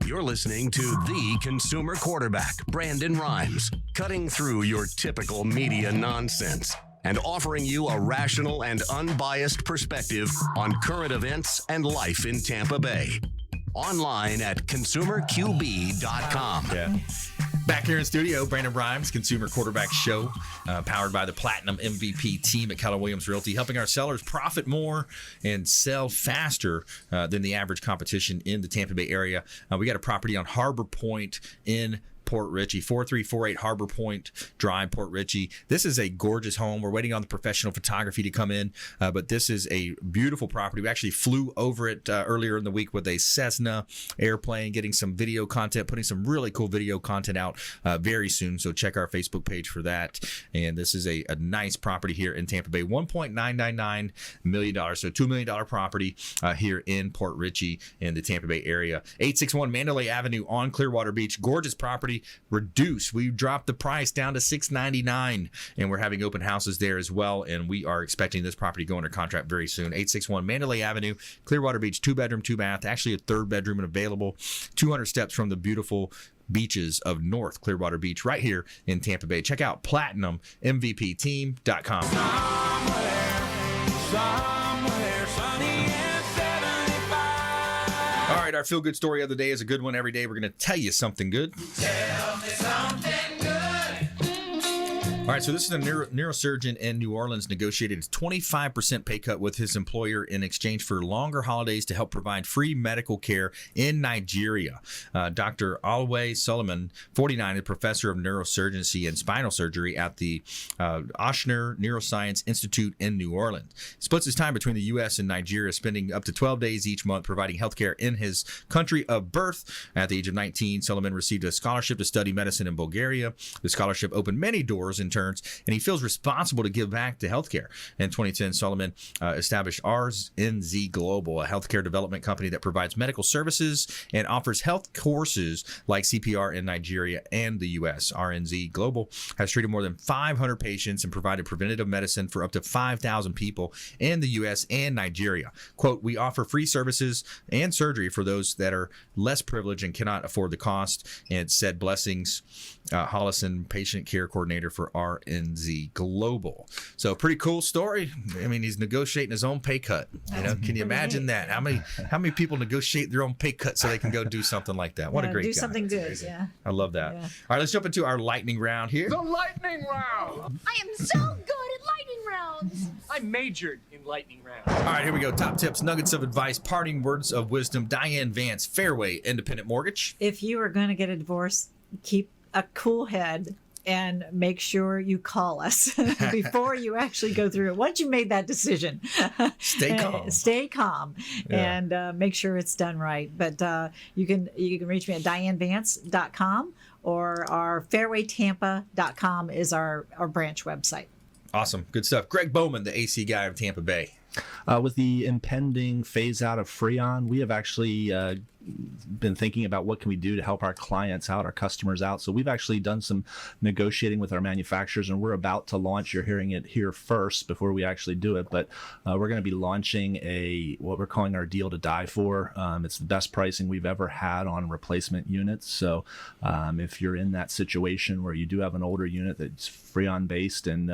You're listening to the consumer quarterback, Brandon Rhymes, cutting through your typical media nonsense and offering you a rational and unbiased perspective on current events and life in Tampa Bay. Online at consumerqb.com. Yeah. Back here in studio, Brandon Rhymes, Consumer Quarterback Show, powered by the Platinum MVP team at Keller Williams Realty, helping our sellers profit more and sell faster than the average competition in the Tampa Bay area. We got a property on Harbor Point in Port Richey, 4348 Harbor Point Drive, Port Richey. This is a gorgeous home. We're waiting on the professional photography to come in, but this is a beautiful property. We actually flew over it earlier in the week with a Cessna airplane, getting some video content, putting some really cool video content out very soon. So check our Facebook page for that. And this is a nice property here in Tampa Bay, $1.999 million. So $2 million property here in Port Richey in the Tampa Bay area. 861 Mandalay Avenue on Clearwater Beach. Gorgeous property. Reduced. We dropped the price down to $699, and we're having open houses there as well. And we are expecting this property to go under contract very soon. 861 Mandalay Avenue, Clearwater Beach, 2-bedroom, 2-bath, actually a 3rd bedroom and available. 200 steps from the beautiful beaches of North Clearwater Beach, right here in Tampa Bay. Check out PlatinumMVPTeam.com. Somewhere sunny and 75. All right, our feel-good story of the day is a good one. Every day we're going to tell you something good. Tell me something good. All right, so this is a neurosurgeon in New Orleans negotiated a 25% pay cut with his employer in exchange for longer holidays to help provide free medical care in Nigeria. Dr. Alway Solomon, 49, a professor of neurosurgery and spinal surgery at the Ochsner Neuroscience Institute in New Orleans. He splits his time between the U.S. and Nigeria, spending up to 12 days each month providing healthcare in his country of birth. At the age of 19, Solomon received a scholarship to study medicine in Bulgaria. The scholarship opened many doors in turns, and he feels responsible to give back to healthcare. In 2010, Solomon established RNZ Global, a healthcare development company that provides medical services and offers health courses like CPR in Nigeria and the U.S. RNZ Global has treated more than 500 patients and provided preventative medicine for up to 5,000 people in the U.S. and Nigeria. Quote, "We offer free services and surgery for those that are less privileged and cannot afford the cost," and said Blessings Hollison, patient care coordinator for RNZ Global. So pretty cool story. I mean, he's negotiating his own pay cut. You know, can you imagine that? How many people negotiate their own pay cut so they can go do something like that? What a great guy. Do something good. Yeah. I love that. Yeah. All right, let's jump into our lightning round here. The lightning round! I am so good at lightning rounds. I majored in lightning round. All right, here we go. Top tips, nuggets of advice, parting words of wisdom. Diane, Vance, Fairway Independent Mortgage. If you are going to get a divorce, keep a cool head and make sure you call us before you actually go through it. Once you made that decision, stay calm. Stay calm, Yeah. and make sure it's done right. But you can reach me at dianevance.com, or our fairwaytampa.com is our branch website. Awesome. Good stuff. Gregg Bowman, the AC guy of Tampa Bay. With the impending phase out of Freon, we have actually been thinking about what can we do to help our clients out, our customers out. So we've actually done some negotiating with our manufacturers, and we're about to launch. You're hearing it here first before we actually do it, but we're going to be launching what we're calling our deal to die for. It's the best pricing we've ever had on replacement units. So if you're in that situation where you do have an older unit that's Freon based and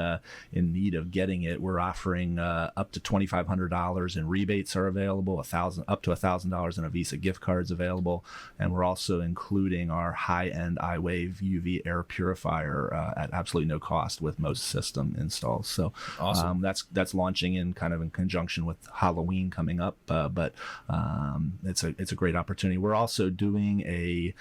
in need of getting it, we're offering up to $2,500 in rebates are available, up to $1,000 in a Visa gift cards available, and we're also including our high-end iWave UV air purifier at absolutely no cost with most system installs. So awesome. That's launching in conjunction with Halloween coming up, but it's a great opportunity. We're also doing a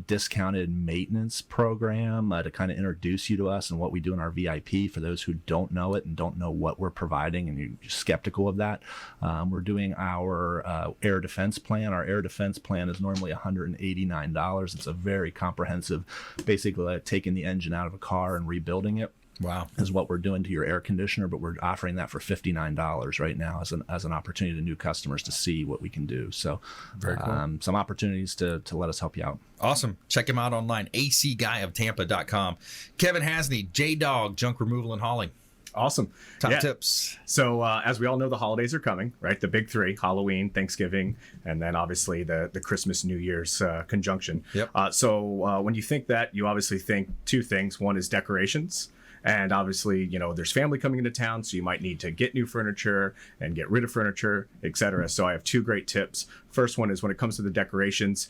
discounted maintenance program to kind of introduce you to us and what we do in our VIP for those who don't know it and don't know what we're providing and you're skeptical of that. We're doing our air defense plan. Our air defense plan is normally $189. It's a very comprehensive, basically taking the engine out of a car and rebuilding it. Wow. Is what we're doing to your air conditioner, but we're offering that for $59 right now as an opportunity to new customers to see what we can do. So very cool. Some opportunities to let us help you out. Awesome. Check him out online, acguyoftampa.com. Kevin Haseney, JDog, junk removal and hauling. Awesome. Top tips. So as we all know, the holidays are coming, right? The big three: Halloween, Thanksgiving, and then obviously the Christmas, New Year's conjunction. Yep. So when you think that, you obviously think two things. One is decorations. And obviously, there's family coming into town, so you might need to get new furniture and get rid of furniture, etc. So I have two great tips First one is when it comes to the decorations,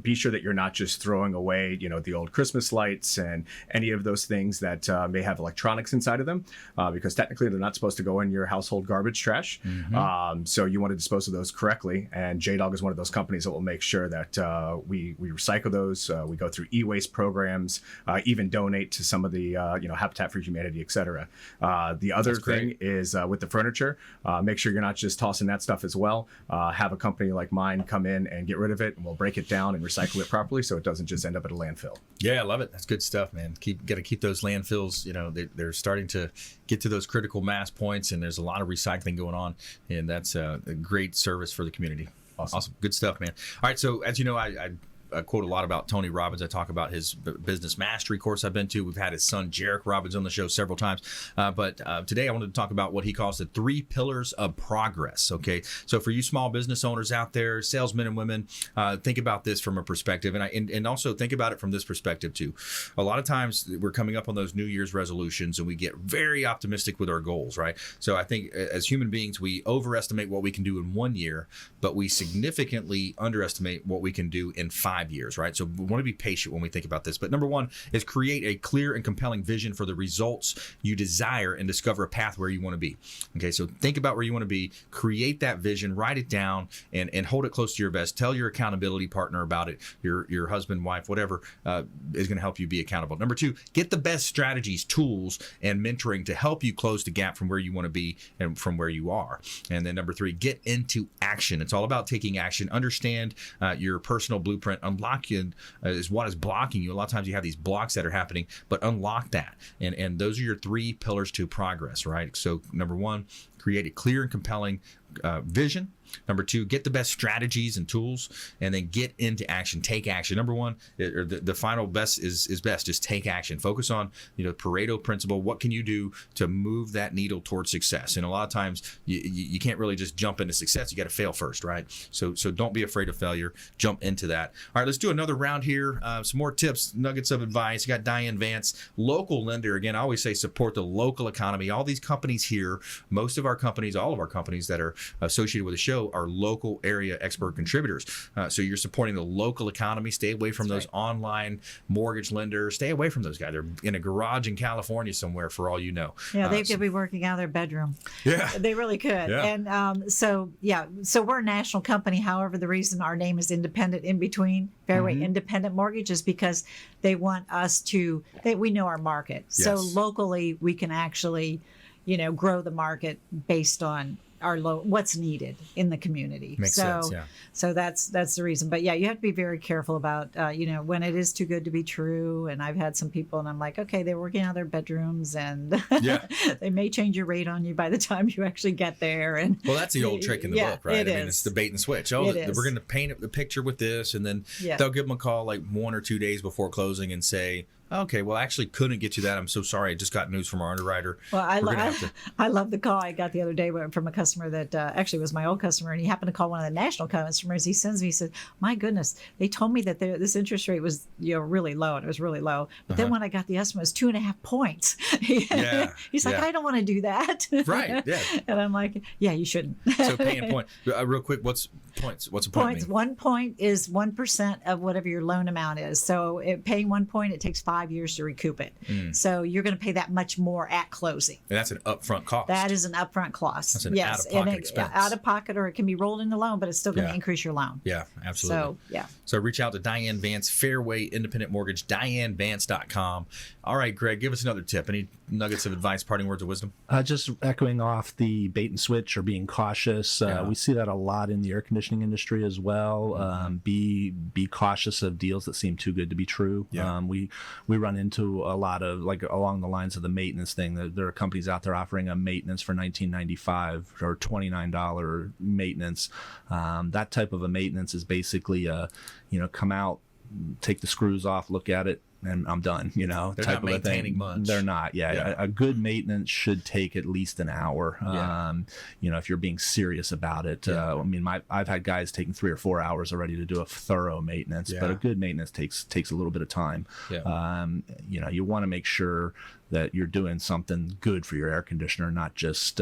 be sure that you're not just throwing away, the old Christmas lights and any of those things that may have electronics inside of them, because technically they're not supposed to go in your household garbage trash. So you want to dispose of those correctly. And JDog is one of those companies that will make sure that we recycle those. We go through e-waste programs, even donate to some of the, Habitat for Humanity, etc. The other thing is with the furniture, make sure you're not just tossing that stuff as well. Have a company like mine come in and get rid of it, and we'll break it down and recycle it properly so it doesn't just end up at a landfill. Yeah, I love it. That's good stuff, man. Got to keep those landfills. They're starting to get to those critical mass points, and there's a lot of recycling going on, and that's a great service for the community. Awesome. Good stuff, man. All right, so as you know, I quote a lot about Tony Robbins. I talk about his business mastery course I've been to. We've had his son, Jarek Robbins, on the show several times. But today I wanted to talk about what he calls the 3 pillars of progress. Okay. So for you small business owners out there, salesmen and women, think about this from a perspective. And also think about it from this perspective too. A lot of times we're coming up on those New Year's resolutions and we get very optimistic with our goals, right? So I think as human beings, we overestimate what we can do in 1 year, but we significantly underestimate what we can do in 5 years, right? So we want to be patient when we think about this. But number one is create a clear and compelling vision for the results you desire and discover a path where you want to be. Okay, so think about where you want to be, create that vision, write it down, and hold it close to your vest. Tell your accountability partner about it, your husband, wife, whatever is going to help you be accountable. Number 2, get the best strategies, tools, and mentoring to help you close the gap from where you want to be and from where you are. And then number 3, get into action. It's all about taking action. Understand your personal blueprint. Unlocking is what is blocking you. A lot of times you have these blocks that are happening, but unlock that. And those are your 3 pillars to progress, right? So number 1, create a clear and compelling vision. Number 2, get the best strategies and tools, and then get into action. Take action. Number 1, or the final best is best. Just take action. Focus on Pareto principle. What can you do to move that needle towards success? And a lot of times you can't really just jump into success. You got to fail first, right? So don't be afraid of failure. Jump into that. All right, let's do another round here. Some more tips, nuggets of advice. You got Diane, Vance, local lender. Again, I always say support the local economy. All these companies here, most of our companies, all of our companies that are associated with the show are local area expert contributors. So you're supporting the local economy. Stay away from those online mortgage lenders. Stay away from those guys. They're in a garage in California somewhere for all you know. Yeah, they could be working out of their bedroom. Yeah. They really could. Yeah. And so we're a national company. However, the reason our name is independent in between, Fairway Independent Mortgage, is because they want us to, we know our market. Yes. So locally, we can actually, grow the market based on what's needed in the community. Makes sense, yeah. So that's the reason. But yeah, you have to be very careful about when it is too good to be true. And I've had some people, and I'm like, okay, they're working out of their bedrooms, and they may change your rate on you by the time you actually get there. And well, that's the old trick in the book, right? I mean, it's the bait and switch. Oh, we're going to paint the picture with this, and then they'll give them a call like 1 or 2 days before closing and say, okay, well, I actually couldn't get you that. I'm so sorry. I just got news from our underwriter. Well, I love the call I got the other day from a customer that actually was my old customer, and he happened to call one of the national customers. He sends me, he said, my goodness, they told me that this interest rate was really low, and it was really low. But then when I got the estimate, it was 2.5 points. He's like, I don't want to do that. Right, yeah. And I'm like, yeah, you shouldn't. So paying a point. Real quick, what's points? What's a point Points. mean? 1 point is 1% of whatever your loan amount is. So paying 1 point, it takes 5 years to recoup it. So you're going to pay that much more at closing. And that's an upfront cost. That is an upfront cost. That's an out-of-pocket expense. Out of pocket, or it can be rolled into loan, but it's still going to increase your loan. Yeah, absolutely. So reach out to Diane Vance, Fairway Independent Mortgage, DianeVance.com. All right, Greg, give us another tip. Any nuggets of advice, parting words of wisdom? Just echoing off the bait and switch or being cautious. We see that a lot in the air conditioning industry as well. Be cautious of deals that seem too good to be true. We run into a lot of, like, along the lines of the maintenance thing. There are companies out there offering a maintenance for $19.95 or $29 maintenance. That type of a maintenance is basically come out, take the screws off, look at it, and I'm done, They're type not of a maintaining thing. much. They're not. A good maintenance should take at least an hour. If you're being serious about it. I mean, I've had guys taking 3 or 4 hours already to do a thorough maintenance, but a good maintenance takes a little bit of time. You want to make sure that you're doing something good for your air conditioner, not just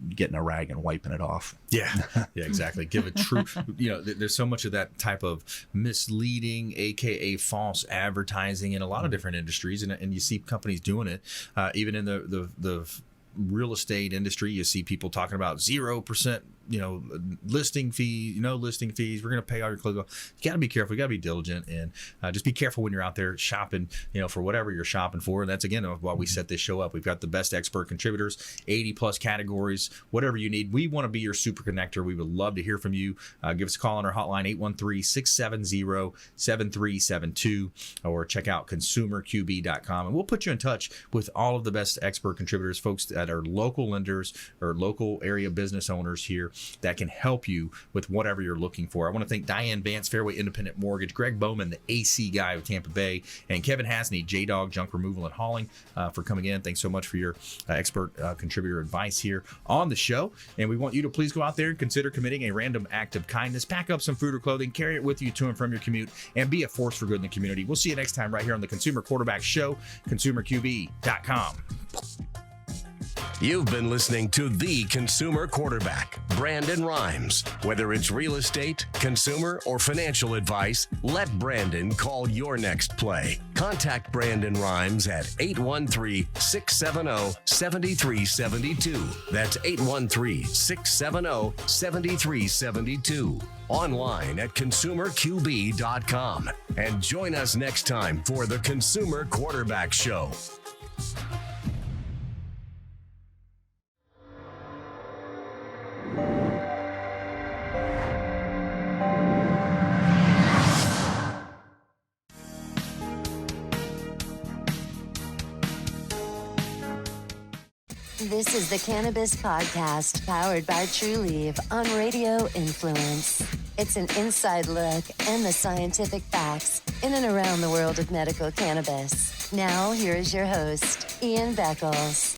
getting a rag and wiping it off. Yeah, exactly. Give it true. There's so much of that type of misleading, aka false advertising in a lot of different industries, and you see companies doing it. Even in the real estate industry, you see people talking about 0%. Listing fees, no listing fees. We're going to pay all your clothes. You got to be careful. You got to be diligent, and just be careful when you're out there shopping, for whatever you're shopping for. And that's, again, why we set this show up. We've got the best expert contributors, 80 plus categories, whatever you need. We want to be your super connector. We would love to hear from you. Give us a call on our hotline, 813-670-7372, or check out consumerqb.com. And we'll put you in touch with all of the best expert contributors, folks that are local lenders or local area business owners here that can help you with whatever you're looking for. I want to thank Diane, Vance, Fairway Independent Mortgage, Gregg Bowman, the AC guy of Tampa Bay, and Kevin Haseney, JDog Junk Removal and Hauling, for coming in. Thanks so much for your expert contributor advice here on the show. And we want you to please go out there and consider committing a random act of kindness. Pack up some food or clothing, carry it with you to and from your commute, and be a force for good in the community. We'll see you next time right here on the Consumer Quarterback Show, consumerqb.com. You've been listening to The Consumer Quarterback, Brandon Rhymes. Whether it's real estate, consumer, or financial advice, let Brandon call your next play. Contact Brandon Rhymes at 813-670-7372. That's 813-670-7372. Online at consumerqb.com. And join us next time for The Consumer Quarterback Show. This is the Cannabis Podcast, powered by True Leaf on Radio Influence. It's an inside look and the scientific facts in and around the world of medical cannabis. Now, here is your host, Ian Beckles.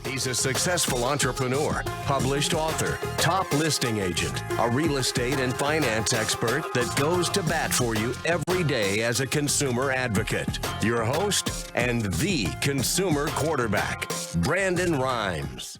He's a successful entrepreneur, published author, top listing agent, a real estate and finance expert that goes to bat for you every day as a consumer advocate. Your host and the consumer quarterback, Brandon Rhymes.